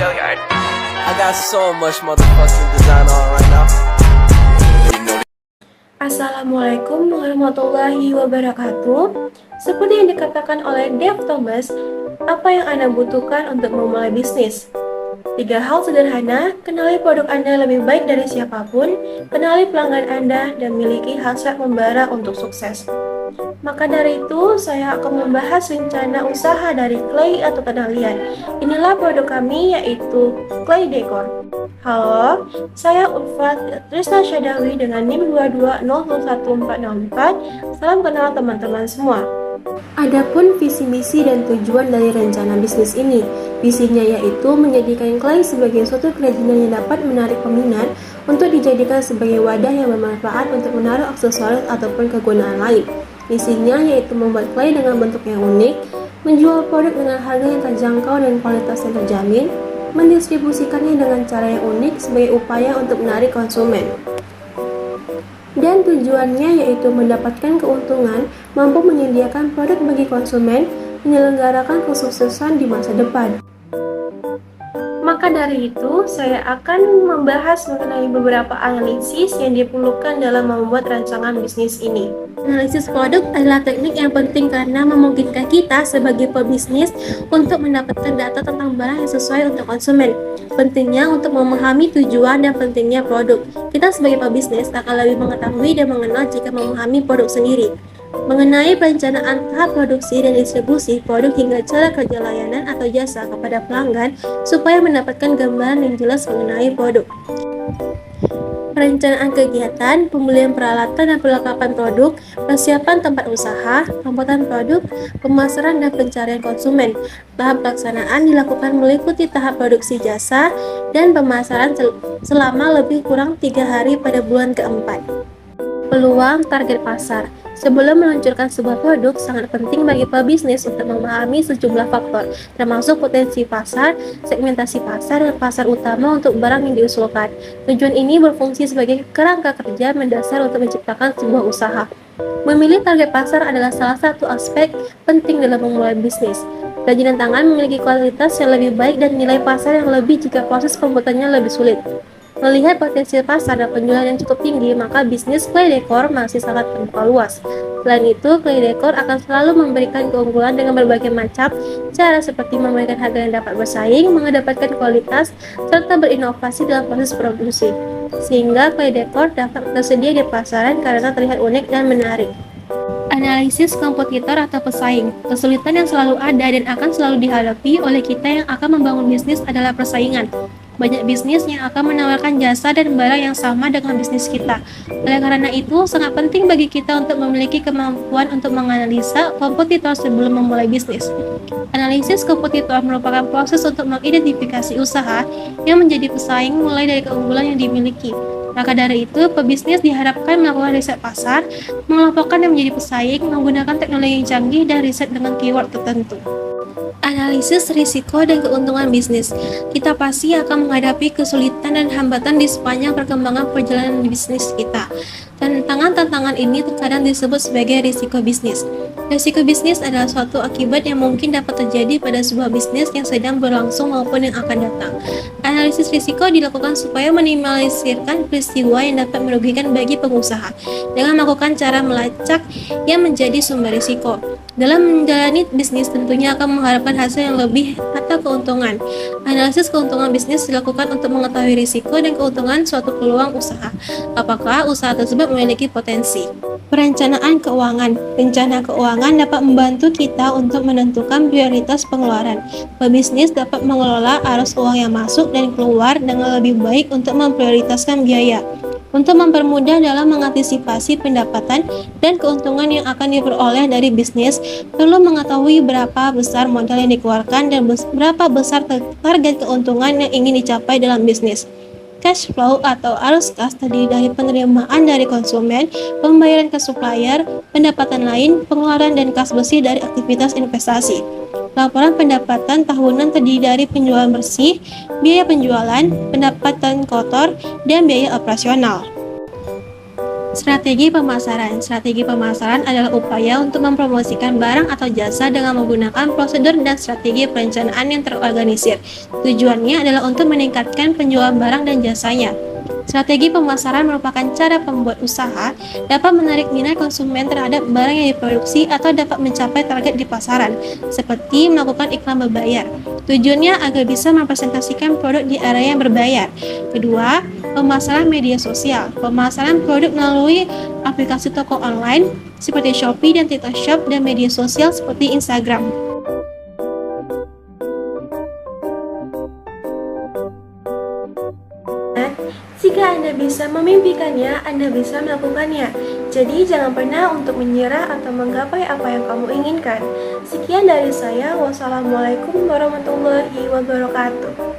I got so much motherfucking design on right now. Assalamualaikum warahmatullahi wabarakatuh. Seperti yang dikatakan oleh Dave Thomas, apa yang Anda butuhkan untuk memulai bisnis? 3 hal sederhana: kenali produk Anda lebih baik dari siapapun, kenali pelanggan Anda, dan miliki hasrat membara untuk sukses. Maka dari itu, saya akan membahas rencana usaha dari clay atau tanah liat. Inilah produk kami, yaitu clay decor. Halo, saya Ulfa Trisna Syadawi dengan NIM 2201404. Salam kenal teman-teman semua. Adapun visi misi dan tujuan dari rencana bisnis ini, visinya yaitu menjadikan clay sebagai suatu kerajinan yang dapat menarik peminat untuk dijadikan sebagai wadah yang bermanfaat untuk menaruh aksesoris ataupun kegunaan lain. Misinya yaitu membuat clay dengan bentuk yang unik, menjual produk dengan harga yang terjangkau dan kualitas yang terjamin, mendistribusikannya dengan cara yang unik sebagai upaya untuk menarik konsumen. Dan tujuannya yaitu mendapatkan keuntungan, mampu menyediakan produk bagi konsumen, menyelenggarakan kesuksesan di masa depan. Maka dari itu, saya akan membahas mengenai beberapa analisis yang diperlukan dalam membuat rancangan bisnis ini. Analisis produk adalah teknik yang penting karena memungkinkan kita sebagai pebisnis untuk mendapatkan data tentang barang yang sesuai untuk konsumen. Pentingnya untuk memahami tujuan dan pentingnya produk. Kita sebagai pebisnis akan lebih mengetahui dan mengenal jika memahami produk sendiri. Mengenai perencanaan tahap produksi dan distribusi produk hingga cara kerja layanan atau jasa kepada pelanggan supaya mendapatkan gambaran yang jelas mengenai produk. Perencanaan kegiatan, pembelian peralatan dan perlengkapan produk, persiapan tempat usaha, pembuatan produk, pemasaran dan pencarian konsumen. Tahap pelaksanaan dilakukan meliputi tahap produksi jasa dan pemasaran selama lebih kurang 3 hari pada bulan keempat. Peluang target pasar. Sebelum meluncurkan sebuah produk, sangat penting bagi pebisnis untuk memahami sejumlah faktor, termasuk potensi pasar, segmentasi pasar, dan pasar utama untuk barang yang diusulkan. Tujuan ini berfungsi sebagai kerangka kerja mendasar untuk menciptakan sebuah usaha. Memilih target pasar adalah salah satu aspek penting dalam memulai bisnis. Kerajinan tangan memiliki kualitas yang lebih baik dan nilai pasar yang lebih jika proses pembuatannya lebih sulit. Melihat potensi pasar dan penjualan yang cukup tinggi, maka bisnis clay decor masih sangat terbuka luas. Selain itu, clay decor akan selalu memberikan keunggulan dengan berbagai macam cara seperti memberikan harga yang dapat bersaing, mengedepankan kualitas, serta berinovasi dalam proses produksi. Sehingga clay decor dapat tersedia di pasaran karena terlihat unik dan menarik. Analisis kompetitor atau pesaing. Kesulitan yang selalu ada dan akan selalu dihadapi oleh kita yang akan membangun bisnis adalah persaingan. Banyak bisnis yang akan menawarkan jasa dan barang yang sama dengan bisnis kita. Oleh karena itu, sangat penting bagi kita untuk memiliki kemampuan untuk menganalisa kompetitor sebelum memulai bisnis. Analisis kompetitor merupakan proses untuk mengidentifikasi usaha yang menjadi pesaing mulai dari keunggulan yang dimiliki. Maka dari itu, pebisnis diharapkan melakukan riset pasar, mengelompokkan yang menjadi pesaing, menggunakan teknologi canggih dan riset dengan keyword tertentu. Analisis risiko dan keuntungan bisnis. Kita pasti akan menghadapi kesulitan dan hambatan di sepanjang perkembangan perjalanan bisnis kita. Tantangan-tantangan ini terkadang disebut sebagai risiko bisnis. Risiko bisnis adalah suatu akibat yang mungkin dapat terjadi pada sebuah bisnis yang sedang berlangsung maupun yang akan datang. Analisis risiko dilakukan supaya meminimalisirkan peristiwa yang dapat merugikan bagi pengusaha dengan melakukan cara melacak yang menjadi sumber risiko. Dalam menjalani bisnis tentunya akan mengharapkan hasil yang lebih atau keuntungan. Analisis keuntungan bisnis dilakukan untuk mengetahui risiko dan keuntungan suatu peluang usaha. Apakah usaha tersebut memiliki potensi? Perencanaan keuangan. Rencana keuangan dapat membantu kita untuk menentukan prioritas pengeluaran. Pebisnis dapat mengelola arus uang yang masuk dan keluar dengan lebih baik untuk memprioritaskan biaya. Untuk mempermudah dalam mengantisipasi pendapatan dan keuntungan yang akan diperoleh dari bisnis, perlu mengetahui berapa besar modal yang dikeluarkan dan berapa besar target keuntungan yang ingin dicapai dalam bisnis. Cash flow atau arus kas terdiri dari penerimaan dari konsumen, pembayaran ke supplier, pendapatan lain, pengeluaran dan kas bersih dari aktivitas investasi. Laporan pendapatan tahunan terdiri dari penjualan bersih, biaya penjualan, pendapatan kotor, dan biaya operasional. Strategi pemasaran. Strategi pemasaran adalah upaya untuk mempromosikan barang atau jasa dengan menggunakan prosedur dan strategi perencanaan yang terorganisir. Tujuannya adalah untuk meningkatkan penjualan barang dan jasanya. Strategi pemasaran merupakan cara pembuat usaha dapat menarik minat konsumen terhadap barang yang diproduksi atau dapat mencapai target di pasaran, seperti melakukan iklan berbayar. Tujuannya agar bisa mempresentasikan produk di area yang berbayar. Kedua, pemasaran media sosial. Pemasaran produk melalui aplikasi toko online seperti Shopee dan TikTok Shop dan media sosial seperti Instagram. Jika Anda bisa memimpikannya, Anda bisa melakukannya. Jadi jangan pernah untuk menyerah atau menggapai apa yang kamu inginkan. Sekian dari saya. Wassalamualaikum warahmatullahi wabarakatuh.